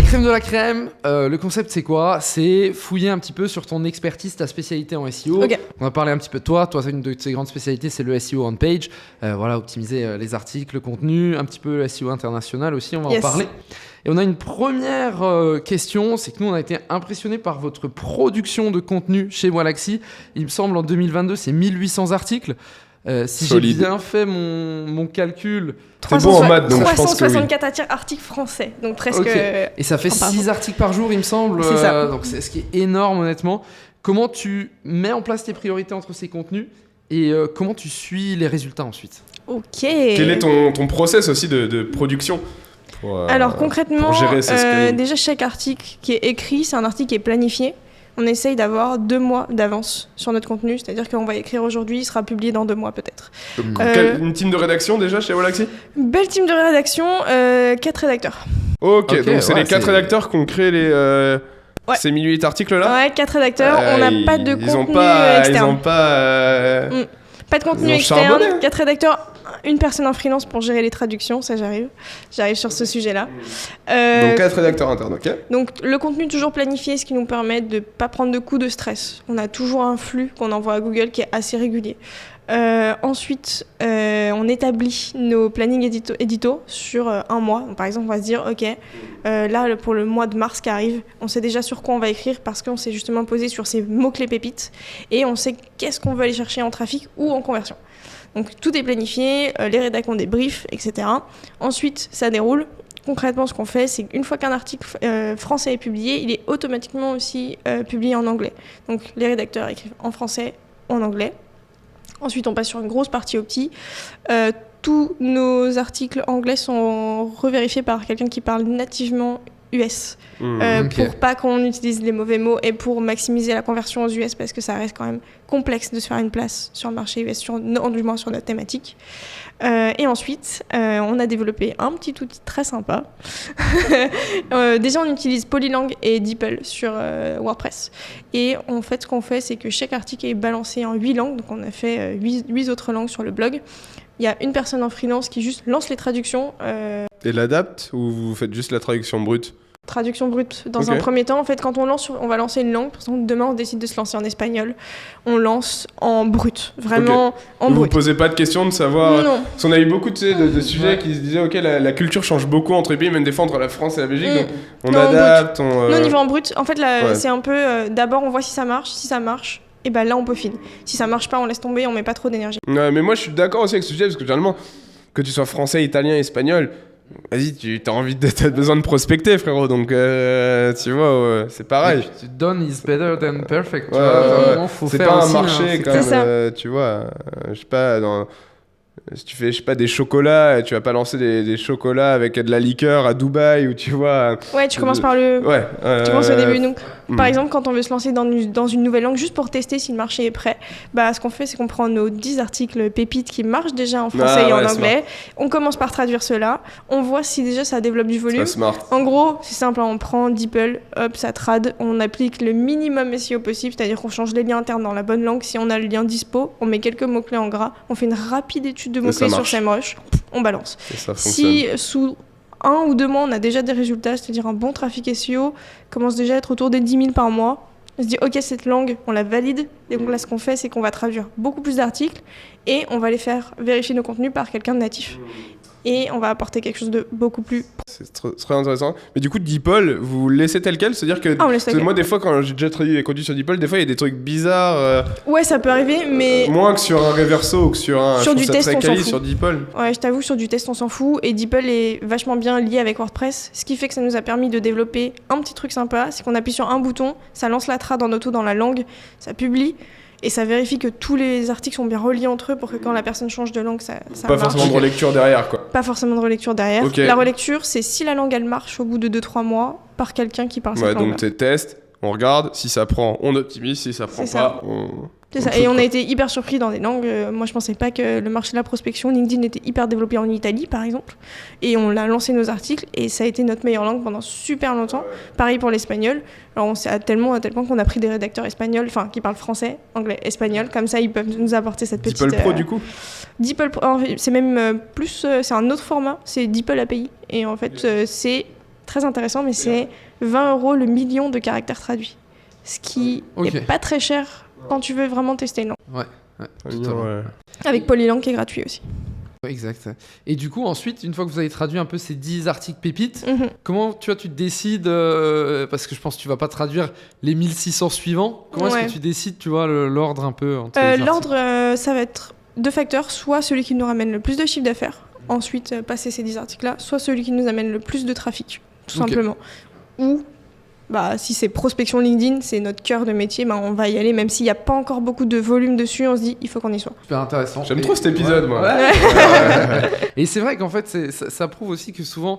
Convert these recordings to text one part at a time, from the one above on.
crème de la crème, le concept c'est quoi ? C'est fouiller un petit peu sur ton expertise, ta spécialité en SEO. Ok. On va parler un petit peu de toi. Toi, une de tes grandes spécialités, c'est le SEO on page. Voilà, optimiser les articles, le contenu, un petit peu le SEO international aussi, on va en parler. Et on a une première question, c'est que nous on a été impressionnés par votre production de contenu chez Wallaxy. Il me semble en 2022 c'est 1800 articles. Si j'ai bien fait mon calcul, c'est bon en maths, donc 364 articles français, donc presque. Okay. Et ça fait 6 articles par jour, il me semble. C'est ça. Donc c'est ce qui est énorme, honnêtement. Comment tu mets en place tes priorités entre ces contenus et comment tu suis les résultats ensuite ? Ok. Quel est ton process aussi de production alors concrètement, pour gérer déjà chaque article qui est écrit, c'est un article qui est planifié. On essaye d'avoir 2 mois d'avance sur notre contenu, c'est-à-dire qu'on va écrire aujourd'hui, il sera publié dans 2 mois peut-être. Une team de rédaction déjà chez Wallaxy ? Belle team de rédaction, 4 rédacteurs. Ok, donc c'est les 4 rédacteurs qui ont créé ces 1008 articles là ? Ouais, 4 rédacteurs, on n'a pas de contenu externe. Ils n'ont pas... Pas de contenu externe, 4 rédacteurs, une personne en freelance pour gérer les traductions, ça j'arrive sur ce sujet-là. Donc 4 rédacteurs internes, ok. Donc le contenu toujours planifié, ce qui nous permet de ne pas prendre de coups de stress. On a toujours un flux qu'on envoie à Google qui est assez régulier. Ensuite, on établit nos plannings édito sur un mois. Donc, par exemple, on va se dire, ok, là pour le mois de mars qui arrive, on sait déjà sur quoi on va écrire parce qu'on s'est justement posé sur ces mots-clés pépites et on sait qu'est-ce qu'on veut aller chercher en trafic ou en conversion. Donc tout est planifié, les rédacs ont des briefs, etc. Ensuite, ça déroule. Concrètement, ce qu'on fait, c'est qu'une fois qu'un article français est publié, il est automatiquement aussi publié en anglais. Donc les rédacteurs écrivent en français, en anglais. Ensuite, on passe sur une grosse partie opti. Tous nos articles anglais sont revérifiés par quelqu'un qui parle nativement US pour pas qu'on utilise les mauvais mots et pour maximiser la conversion aux US parce que ça reste quand même complexe de se faire une place sur le marché US, du moins sur notre thématique. Et ensuite, on a développé un petit outil très sympa. Déjà, on utilise Polylang et DeepL sur WordPress. Et en fait, ce qu'on fait, c'est que chaque article est balancé en 8 langues. Donc, on a fait 8 autres langues sur le blog. Il y a une personne en freelance qui juste lance les traductions. Et l'adapte ou vous faites juste la traduction brute ? Traduction brute dans un premier temps. En fait, quand on va lancer une langue, par exemple, demain on décide de se lancer en espagnol, on lance en brut, vraiment en brut. Vous posez pas de questions de savoir... Non. Parce qu'on a eu beaucoup de sujets qui se disaient, ok, la culture change beaucoup entre les pays, même des fois entre la France et la Belgique, donc on adapte, Non, on y va en brut. En fait, là, c'est un peu... d'abord, on voit si ça marche, et ben là, on peaufine. Si ça marche pas, on laisse tomber, on met pas trop d'énergie. Ouais, mais moi, je suis d'accord aussi avec ce sujet, parce que généralement, que tu sois français, italien, espagnol... Vas-y, t'as besoin de prospecter, frérot, donc tu vois, c'est pareil. Done is better than perfect. Faut c'est pas un marché comme, tu vois, je sais pas, si tu fais, je sais pas, des chocolats, tu vas pas lancer des chocolats avec de la liqueur à Dubaï ou tu vois... Ouais, tu commences par tu commences au début. Donc, par exemple, quand on veut se lancer dans une nouvelle langue, juste pour tester si le marché est prêt, ce qu'on fait, c'est qu'on prend nos 10 articles pépites qui marchent déjà en français et en anglais. On commence par traduire ceux-là. On voit si déjà ça développe du volume. En gros, c'est simple, on prend DeepL, hop, ça trad, on applique le minimum SEO possible, c'est-à-dire qu'on change les liens internes dans la bonne langue. Si on a le lien dispo, on met quelques mots-clés en gras, on fait une rapide étude de mots-clés sur SEMrush, on balance. Si sous 1 ou 2 mois, on a déjà des résultats, c'est-à-dire un bon trafic SEO, commence déjà à être autour des 10 000 par mois, on se dit, ok, cette langue, on la valide. Et donc là, ce qu'on fait, c'est qu'on va traduire beaucoup plus d'articles et on va les faire vérifier nos contenus par quelqu'un de natif. Et on va apporter quelque chose de beaucoup plus... C'est très intéressant. Mais du coup, DeepL, vous laissez tel quel ? C'est-à-dire que moi, des fois, quand j'ai déjà traduit les contenus sur DeepL, des fois, il y a des trucs bizarres. Ouais, ça peut arriver, mais... Moins que sur un Reverso ou que sur un... Sur du test, on s'en fout. Sur DeepL. Ouais, je t'avoue, sur du test, on s'en fout. Et DeepL est vachement bien lié avec WordPress. Ce qui fait que ça nous a permis de développer un petit truc sympa. C'est qu'on appuie sur un bouton, ça lance la trad en auto dans la langue, ça publie. Et ça vérifie que tous les articles sont bien reliés entre eux pour que quand la personne change de langue, ça pas marche. Forcément de relecture derrière, quoi. Pas forcément de relecture derrière. Okay. La relecture, c'est si la langue, elle marche au bout de 2-3 mois par quelqu'un qui parle cette langue. Donc t'es test, on regarde, si ça prend, on optimise, si ça prend pas, on... C'est ça. Et on a été hyper surpris dans des langues. Moi, je pensais pas que le marché de la prospection, LinkedIn était hyper développé en Italie, par exemple. Et on a lancé nos articles et ça a été notre meilleure langue pendant super longtemps. Pareil pour l'espagnol. Alors, à tel point qu'on a pris des rédacteurs espagnols, qui parlent français, anglais, espagnol. Comme ça, ils peuvent nous apporter cette petite... DeepL Pro, du coup DeepL Pro, c'est même plus... c'est un autre format. C'est DeepL API. Et en fait, c'est très intéressant, mais c'est 20 € le million de caractères traduits. Ce qui n'est pas très cher quand tu veux vraiment tester une langue. Ouais, totalement. Avec Polylang qui est gratuit aussi. Ouais, exact. Et du coup, ensuite, une fois que vous avez traduit un peu ces 10 articles pépites, comment tu décides, parce que je pense que tu vas pas traduire les 1600 suivants, comment est-ce que tu décides, tu vois, l'ordre un peu entre les l'ordre, ça va être 2 facteurs, soit celui qui nous ramène le plus de chiffre d'affaires, ensuite passer ces 10 articles-là, soit celui qui nous amène le plus de trafic, tout simplement. Ou si c'est prospection LinkedIn, c'est notre cœur de métier, on va y aller, même s'il n'y a pas encore beaucoup de volume dessus, on se dit il faut qu'on y soit. Super intéressant. J'aime trop cet épisode, moi. Et c'est vrai qu'en fait, ça prouve aussi que souvent,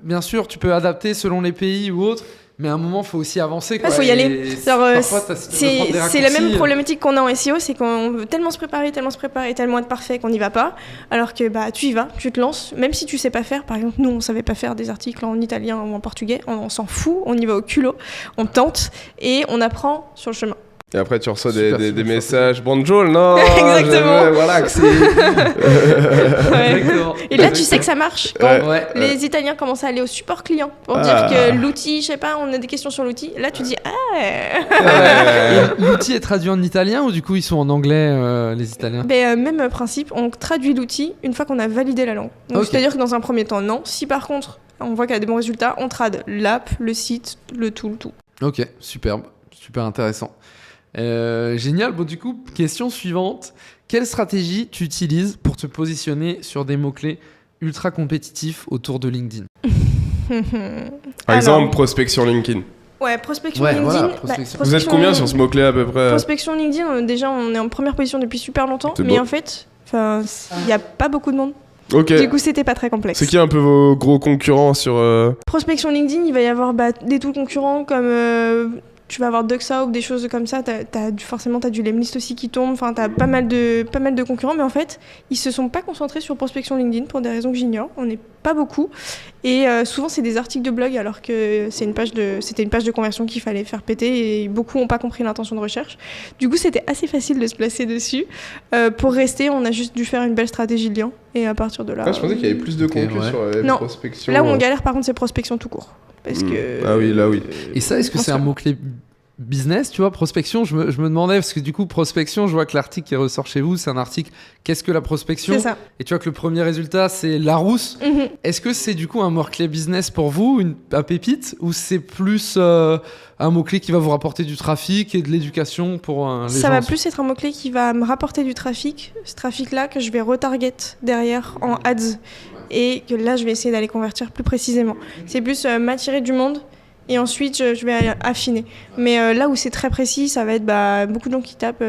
bien sûr, tu peux adapter selon les pays ou autres, mais à un moment, il faut aussi avancer. Il faut y aller. C'est la même problématique qu'on a en SEO, c'est qu'on veut tellement se préparer, tellement être parfait qu'on n'y va pas. Alors que tu y vas, tu te lances, même si tu sais pas faire. Par exemple, nous, on savait pas faire des articles en italien ou en portugais, on s'en fout, on y va au culot, on tente et on apprend sur le chemin. Et après, tu reçois des messages. Bonjour, non. Exactement. Voilà, que c'est. Exactement. Et là, tu sais que ça marche. Quand les Italiens commencent à aller au support client pour dire que l'outil, je sais pas, on a des questions sur l'outil. Là, tu dis L'outil est traduit en italien ou du coup ils sont en anglais, les Italiens? Même principe, on traduit l'outil une fois qu'on a validé la langue. Donc c'est-à-dire que dans un premier temps, non. Si par contre, on voit qu'il y a des bons résultats, on trad l'app, le site, le tout. Ok, superbe, super intéressant. Génial. Bon, du coup, question suivante. Quelle stratégie tu utilises pour te positionner sur des mots-clés ultra compétitifs autour de LinkedIn? Par exemple, prospection LinkedIn. Ouais, prospection LinkedIn. Voilà, prospection. Vous êtes combien sur ce mot-clé à peu près? Prospection LinkedIn, déjà, on est en première position depuis super longtemps. Mais en fait, il n'y a pas beaucoup de monde. Du coup, c'était pas très complexe. C'est qui un peu vos gros concurrents sur... Prospection LinkedIn, il va y avoir des tools concurrents comme... tu vas avoir Duxa ou des choses comme ça, forcément t'as du Lemlist aussi qui tombe, enfin t'as pas mal de concurrents, mais en fait ils se sont pas concentrés sur prospection LinkedIn pour des raisons que j'ignore, on n'est pas beaucoup, et souvent c'est des articles de blog alors que c'était une page de conversion qu'il fallait faire péter et beaucoup n'ont pas compris l'intention de recherche. Du coup c'était assez facile de se placer dessus. Pour rester, on a juste dû faire une belle stratégie de lien et à partir de là... je pensais qu'il y avait plus de concurrents sur la prospection. Là où on galère par contre c'est prospection tout court. Parce que... Ah oui, là oui. Et ça, est-ce que c'est un mot-clé business, tu vois, prospection, je me demandais, parce que du coup, prospection, je vois que l'article qui ressort chez vous, c'est un article « Qu'est-ce que la prospection ?» C'est ça. Et tu vois que le premier résultat, c'est Larousse. Est-ce que c'est du coup un mot-clé business pour vous, un pépite, ou c'est plus un mot-clé qui va vous rapporter du trafic et de l'éducation pour les gens? Ça va plus être un mot-clé qui va me rapporter du trafic, ce trafic-là que je vais retarget derrière en ads. Et que là, je vais essayer d'aller convertir plus précisément. C'est plus m'attirer du monde et ensuite, je vais affiner. Mais là où c'est très précis, ça va être beaucoup de gens qui tapent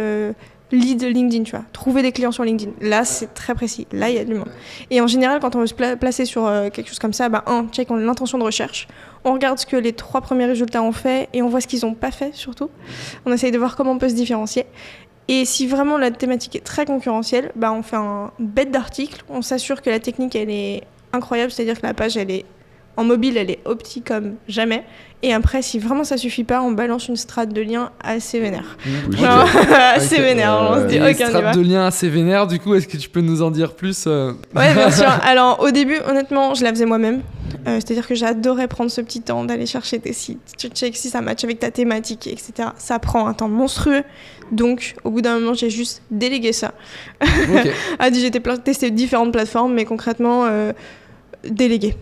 lead LinkedIn, tu vois. Trouver des clients sur LinkedIn. Là, c'est très précis. Là, il y a du monde. Et en général, quand on veut se placer sur quelque chose comme ça, check l'intention de recherche. On regarde ce que les 3 premiers résultats ont fait et on voit ce qu'ils n'ont pas fait, surtout. On essaye de voir comment on peut se différencier. Et si vraiment la thématique est très concurrentielle, on fait un bête d'article, on s'assure que la technique elle est incroyable, c'est-à-dire que la page elle est en mobile, elle est optique comme jamais. Et après, si vraiment ça suffit pas, on balance une strate de lien assez vénère. Assez vénère, on se dit ok, on y va. Strate de lien assez vénère, du coup, est-ce que tu peux nous en dire plus Ouais, bien sûr. Alors au début, honnêtement, je la faisais moi-même. C'est-à-dire que j'adorais prendre ce petit temps d'aller chercher tes sites, tu check si ça match avec ta thématique, etc. Ça prend un temps monstrueux. Donc, au bout d'un moment, j'ai juste délégué ça. J'ai testé différentes plateformes, mais concrètement, délégué.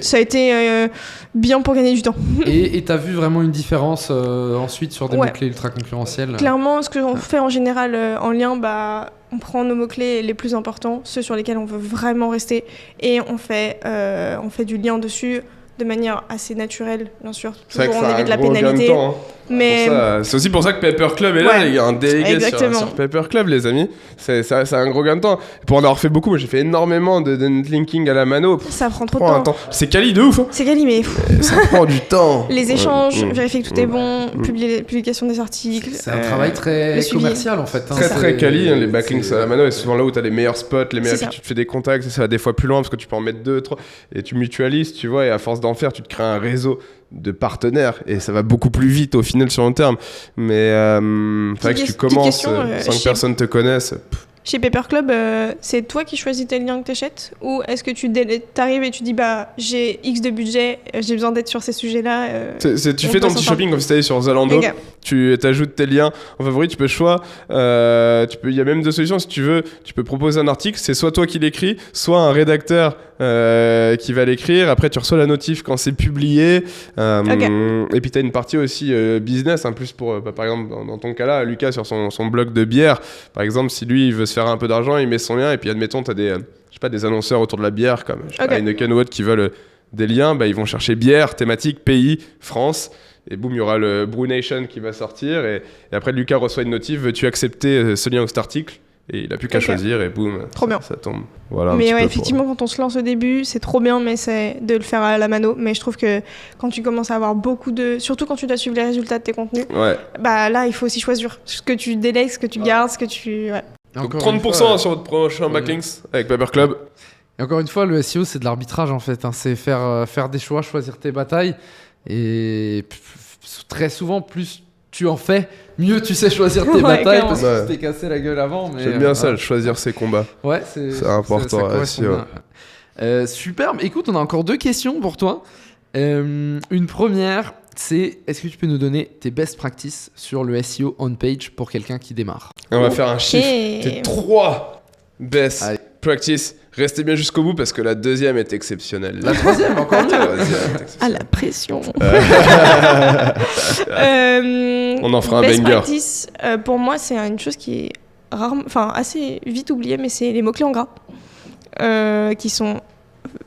Ça a été bien pour gagner du temps. Et t'as vu vraiment une différence ensuite sur des mots-clés ultra concurrentiels? Clairement, ce que on fait en général en lien, on prend nos mots-clés les plus importants, ceux sur lesquels on veut vraiment rester, et on fait du lien dessus de manière assez naturelle, bien sûr. Toujours on évite la pénalité. Mais c'est aussi pour ça que Paper Club est là, il y a un délégué sur Paper Club, les amis. C'est un gros gain de temps. Pour en avoir fait beaucoup, moi j'ai fait énormément de netlinking à la mano. Ça prend trop de temps. C'est quali de ouf. C'est quali, mais ça prend du temps. Les échanges, vérifier que tout est bon, publication des articles. C'est un travail très commercial en fait. Très quali, les backlinks à la mano, et souvent là où t'as les meilleurs spots, les meilleurs, tu te fais des contacts, ça va des fois plus loin parce que tu peux en mettre 2, 3, et tu mutualises, tu vois, et à force d'en faire, tu te crées un réseau de partenaires et ça va beaucoup plus vite au final sur long terme. Mais c'est vrai que tu commences, 5 personnes te connaissent. Chez Paper Club, c'est toi qui choisis tes liens que tu achètes ou est-ce que tu arrives et tu dis j'ai X de budget, j'ai besoin d'être sur ces sujets-là tu fais ton petit shopping comme si tu allais sur Zalando, tu t'ajoutes tes liens en favori, tu peux choisir. Il y a même 2 solutions si tu veux. Tu peux proposer un article, c'est soit toi qui l'écris, soit un rédacteur qui va l'écrire. Après, tu reçois la notif quand c'est publié. Et puis, tu as une partie aussi business, plus pour, par exemple, dans ton cas là, Lucas, sur son blog de bière, par exemple, si lui, il veut se faire un peu d'argent, il met son lien. Et puis, admettons, tu as des annonceurs autour de la bière, comme Heineken ou autre, qui veulent des liens. Ils vont chercher bière, thématique, pays, France. Et boum, il y aura le Brew Nation qui va sortir. Et après, Lucas reçoit une notif. Veux-tu accepter ce lien ou cet article ? Et il a plus qu'à choisir et boum, ça tombe. Voilà, mais effectivement, quand on se lance au début, c'est trop bien, mais c'est de le faire à la mano. Mais je trouve que quand tu commences à avoir surtout quand tu dois suivre les résultats de tes contenus, là, il faut aussi choisir ce que tu délègues, ce que tu gardes, ce que tu... Ouais. Donc 30% sur votre prochain backlinks avec Paper Club. Et encore une fois, le SEO, c'est de l'arbitrage en fait. C'est faire des choix, choisir tes batailles. Et très souvent, plus tu en fais, mieux tu sais choisir tes batailles parce que tu t'es cassé la gueule avant. J'aime bien ça, choisir ses combats. Ouais, c'est important. Super. Écoute, on a encore 2 questions pour toi. Une première, c'est est-ce que tu peux nous donner tes best practices sur le SEO on-page pour quelqu'un qui démarre ? On va faire un chiffre. Tes 3 best practices. Restez bien jusqu'au bout parce que la 2e est exceptionnelle. La 3e, encore mieux. Ah, la pression. On en fera un best banger. Practice, pour moi, c'est une chose qui est assez vite oubliée, mais c'est les mots-clés en gras qui sont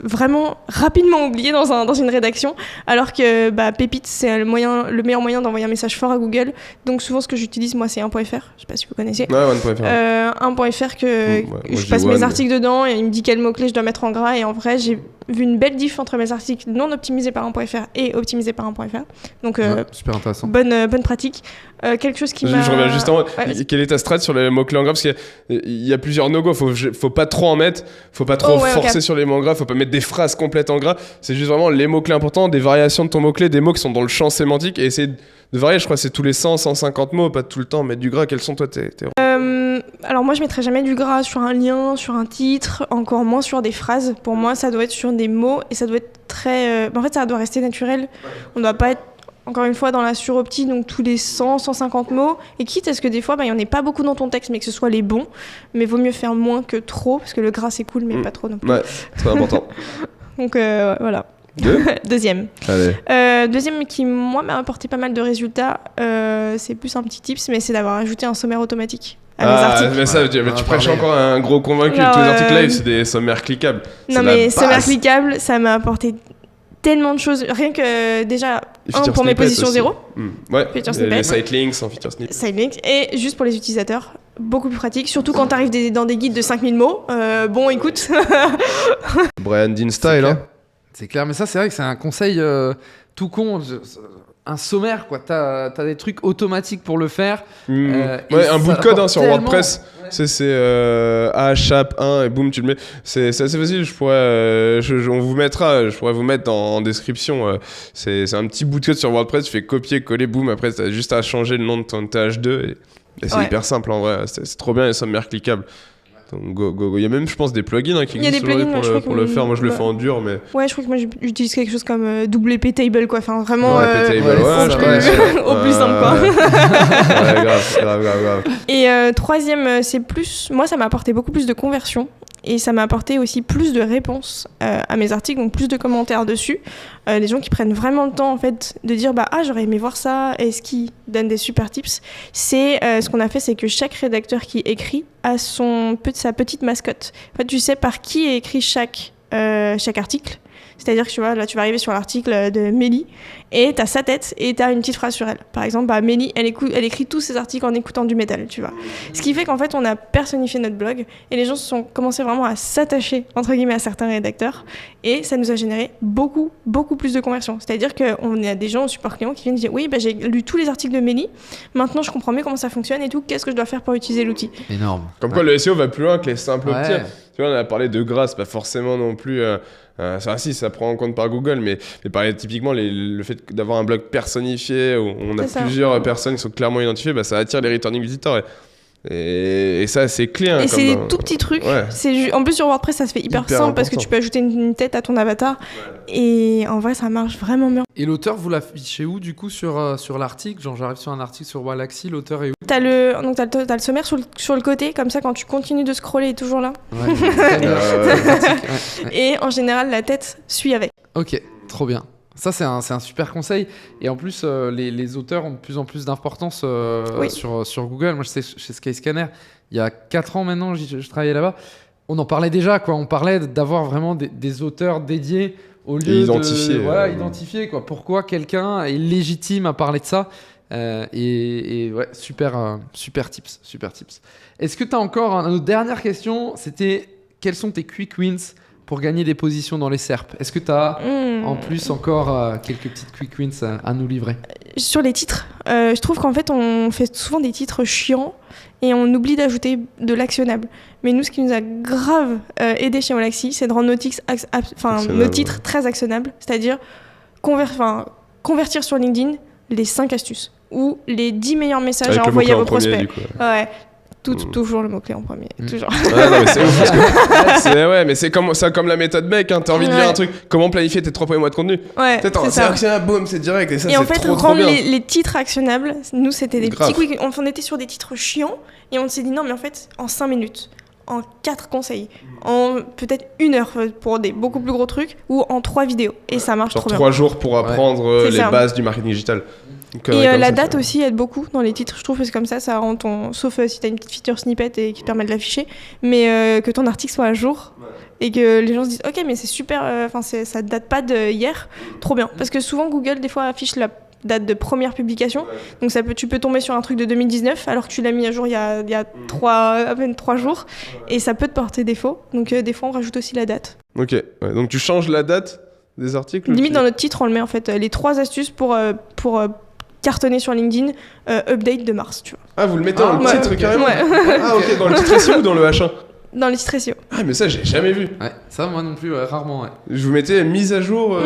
vraiment rapidement oubliés dans une rédaction, alors que Pépite, c'est le meilleur moyen d'envoyer un message fort à Google. Donc souvent, ce que j'utilise, moi, c'est 1.fr. Je sais pas si vous connaissez. Ouais, 1.fr. 1.fr que je passe mes articles dedans et il me dit quel mot-clé je dois mettre en gras. Et en vrai, j'ai vu une belle diff entre mes articles non optimisés par 1.fr et optimisés par 1.fr. Donc, super intéressant. Bonne pratique. Quelque chose qui m'a... Je reviens juste en mode. Quelle est ta strat sur les mots-clés en gras ? Parce qu'il y a plusieurs no-go. Faut pas trop en mettre. Faut pas trop forcer sur les mots en gras. Faut pas mettre des phrases complètes en gras. C'est juste vraiment les mots-clés importants, des variations de ton mot-clé, des mots qui sont dans le champ sémantique. Et essayer de varier. Je crois que c'est tous les 100, 150 mots. Pas tout le temps mettre du gras. Quels sont toi tes... Alors moi je mettrais jamais du gras sur un lien, sur un titre, encore moins sur des phrases. Pour moi ça doit être sur des mots et ça doit être très... En fait ça doit rester naturel. On doit pas être encore une fois dans la suroptie, donc tous les 100, 150 mots. Et quitte à ce que des fois il y en ait pas beaucoup dans ton texte mais que ce soit les bons. Mais vaut mieux faire moins que trop parce que le gras c'est cool mais pas trop non plus. Ouais, très important. Donc voilà. Deuxième. Allez. Deuxième qui, moi, m'a apporté pas mal de résultats. C'est plus un petit tips, mais c'est d'avoir ajouté un sommaire automatique à mes articles. Mais ça, tu prêches encore un gros convaincu. Tous les articles live, c'est des sommaires cliquables. Non, mais sommaire cliquable, ça m'a apporté tellement de choses. Rien que déjà, pour mes positions 0. Ouais, les sitelinks en feature snippet. Sitelinks. Et juste pour les utilisateurs, beaucoup plus pratique. Surtout quand tu arrives dans des guides de 5000 mots. Bon, écoute. Brian Dean style, hein. C'est clair, mais ça, c'est vrai que c'est un conseil tout con. Un sommaire, quoi. T'as des trucs automatiques pour le faire. Un bout de code sur WordPress. Ouais. C'est A-Chap 1 et boum, tu le mets. C'est assez facile. Je pourrais vous mettre en description. C'est un petit bout de code sur WordPress. Tu fais copier-coller, boum. Après, t'as juste à changer le nom de ton TH2. Et c'est hyper simple en vrai. C'est trop bien les sommaires cliquables. Donc go. Il y a même, je pense, des plugins qui existent pour le faire. Moi, je le fais en dur, mais... Ouais, je crois que moi, j'utilise quelque chose comme WP Table, quoi. Enfin, vraiment... Au plus simple, quoi. Ouais, grave. Et troisième, c'est plus... Moi, ça m'a apporté beaucoup plus de conversion. Et ça m'a apporté aussi plus de réponses à mes articles, donc plus de commentaires dessus. Les gens qui prennent vraiment le temps en fait de dire j'aurais aimé voir ça, et ce qui donne des super tips. C'est ce qu'on a fait, c'est que chaque rédacteur qui écrit a sa petite mascotte. En fait, tu sais par qui est écrit chaque article. C'est-à-dire que tu vas arriver sur l'article de Mélie et t'as sa tête et t'as une petite phrase sur elle. Par exemple, Mélie, elle écrit tous ses articles en écoutant du métal, tu vois. Ce qui fait qu'en fait, on a personnifié notre blog et les gens se sont commencé vraiment à s'attacher, entre guillemets, à certains rédacteurs et ça nous a généré beaucoup, beaucoup plus de conversions. C'est-à-dire qu'on a des gens au support client qui viennent dire « Oui, j'ai lu tous les articles de Mélie, maintenant je comprends mieux comment ça fonctionne et tout, qu'est-ce que je dois faire pour utiliser l'outil ?» Énorme. Comme quoi, le SEO va plus loin que les simples optiques. Tu vois, on a parlé de gras, c'est pas forcément non plus... ça prend en compte par Google, mais typiquement le fait d'avoir un blog personnifié où on a plusieurs personnes qui sont clairement identifiées, ça attire les returning visitors. Et ça, c'est clé. Hein, et c'est des tout petits trucs. Ouais. En plus, sur WordPress, ça se fait hyper simple important. Parce que tu peux ajouter une tête à ton avatar. Ouais. Et en vrai, ça marche vraiment bien. Et l'auteur, vous l'affichez où du coup sur l'article? Genre, j'arrive sur un article sur Wallaxy, l'auteur est où? T'as le sommaire sur le côté, comme ça, quand tu continues de scroller, il est toujours là. Ouais, Et en général, la tête suit avec. Ok, trop bien. Ça, c'est un super conseil. Et en plus, les auteurs ont de plus en plus d'importance sur Google. Moi, je sais, chez Skyscanner, il y a 4 ans maintenant, je travaillais là-bas. On en parlait déjà, quoi. On parlait d'avoir vraiment des auteurs dédiés au lieu identifier, quoi. Pourquoi quelqu'un est légitime à parler de ça. Et ouais, super tips. Est-ce que tu as encore une dernière question? C'était quels sont tes quick wins pour gagner des positions dans les SERP? Est-ce que tu as en plus encore quelques petites quick wins à nous livrer? Sur les titres, je trouve qu'en fait on fait souvent des titres chiants et on oublie d'ajouter de l'actionnable. Mais nous, ce qui nous a grave aidé chez Wallaxy, c'est de rendre nos titres très actionnables, c'est-à-dire convertir sur LinkedIn les 5 astuces ou les 10 meilleurs messages à envoyer à vos prospects. Ouais. Toujours le mot-clé en premier. Toujours. Ouais, non, mais c'est ouf parce que mais c'est comme la méthode mec. Hein. T'as envie de lire un truc. Comment planifier tes 3 premiers mois de contenu? Ouais, c'est actionnable, boum, c'est direct. Et ça, en fait, trop rendre bien. les titres actionnables, nous, c'était des petits quick. On était sur des titres chiants et on s'est dit non, mais en fait, en 5 minutes, en 4 conseils, en peut-être 1 heure pour des beaucoup plus gros trucs ou en 3 vidéos. Et ça marche trop bien. 3 jours pour apprendre les bases du marketing digital. Et la date aussi aide beaucoup dans les titres, je trouve, parce que comme ça rend sauf si t'as une petite feature snippet et qui te permet de l'afficher, mais que ton article soit à jour et que les gens se disent ok, mais c'est super, ça date pas d'hier, trop bien. Parce que souvent Google des fois affiche la date de première publication, donc tu peux tomber sur un truc de 2019 alors que tu l'as mis à jour il y a à peine 3 jours et ça peut te porter défaut. Donc des fois on rajoute aussi la date. Ok, donc tu changes la date des articles? Limite dans notre titre on le met en fait, les 3 astuces pour cartonner sur LinkedIn, update de mars, tu vois. Ah, vous le mettez dans le titre carrément? Ouais. Ah, ok, dans le titre SEO ou dans le H1? Dans les titres SEO. Ah, mais ça, j'ai jamais vu. Ouais, ça, moi non plus, rarement, ouais. Je vous mettais mise à jour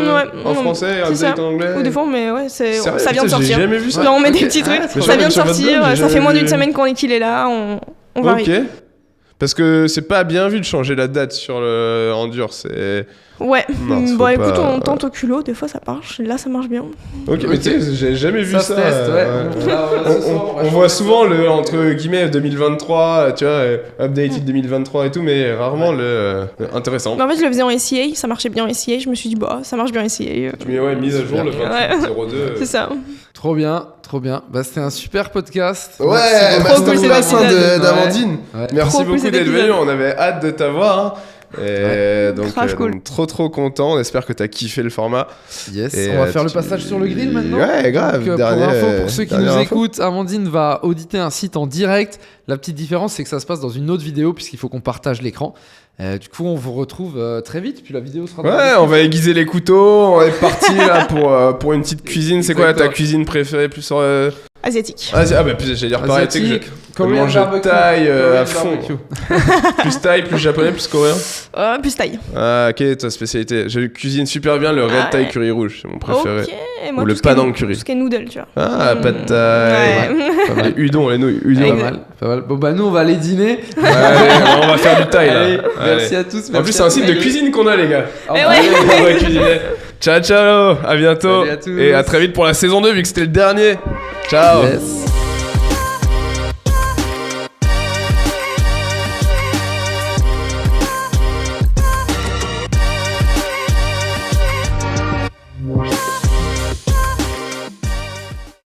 en français, update en anglais. Ou des fois, mais ouais, ça vient de sortir. J'ai jamais vu ça. Non, on met des petits trucs, ça vient de sortir, ça fait moins d'1 semaine qu'il est là, on varie. Ok. Parce que c'est pas bien vu de changer la date sur le Endure, c'est... Ouais, écoute, on tente au culot, des fois ça marche, là ça marche bien. Ok, mais tu sais, j'ai jamais vu ça. Teste, on voit souvent le, entre guillemets, 2023, tu vois, updated 2023 et tout, mais rarement le intéressant. Mais en fait, je le faisais en SEA, ça marchait bien en SEA, je me suis dit, ça marche bien en SEA. Tu mets mise à jour le 28.02. C'est ça. Trop bien. Bah, c'était un super podcast. Ouais, merci d'Amandine. Merci beaucoup d'être venu, on avait hâte de t'avoir. Et donc, cool. trop content. On espère que t'as kiffé le format. Yes. On va faire le passage sur le grill maintenant. Ouais, grave. Pour ceux qui nous écoutent, Amandine va auditer un site en direct. La petite différence, c'est que ça se passe dans une autre vidéo puisqu'il faut qu'on partage l'écran. Du coup, on vous retrouve très vite. Puis la vidéo sera. Ouais, on va aiguiser les couteaux. On est parti là pour une petite cuisine. C'est quoi ta cuisine préférée plus asiatique? Ah bah j'allais dire pareil, tu sais que je mange thaï à fond. Plus thaï, plus japonais, plus coréen? Plus thaï. Ah ok, ta spécialité. Je cuisine super bien le red thai curry rouge, c'est mon préféré. Ok, moi, ou le panang curry. Tout ce qui est noodle, tu vois. Ah, pad thai. Les udon, les nouilles. Pas mal. Bon bah nous on va aller dîner. Ouais, on va faire du thaï là. Merci à tous. En plus c'est un site de cuisine qu'on a les gars. On va cuisiner. Ciao, à bientôt. Et à très vite pour la saison 2 vu que c'était le dernier. Ciao. Yes.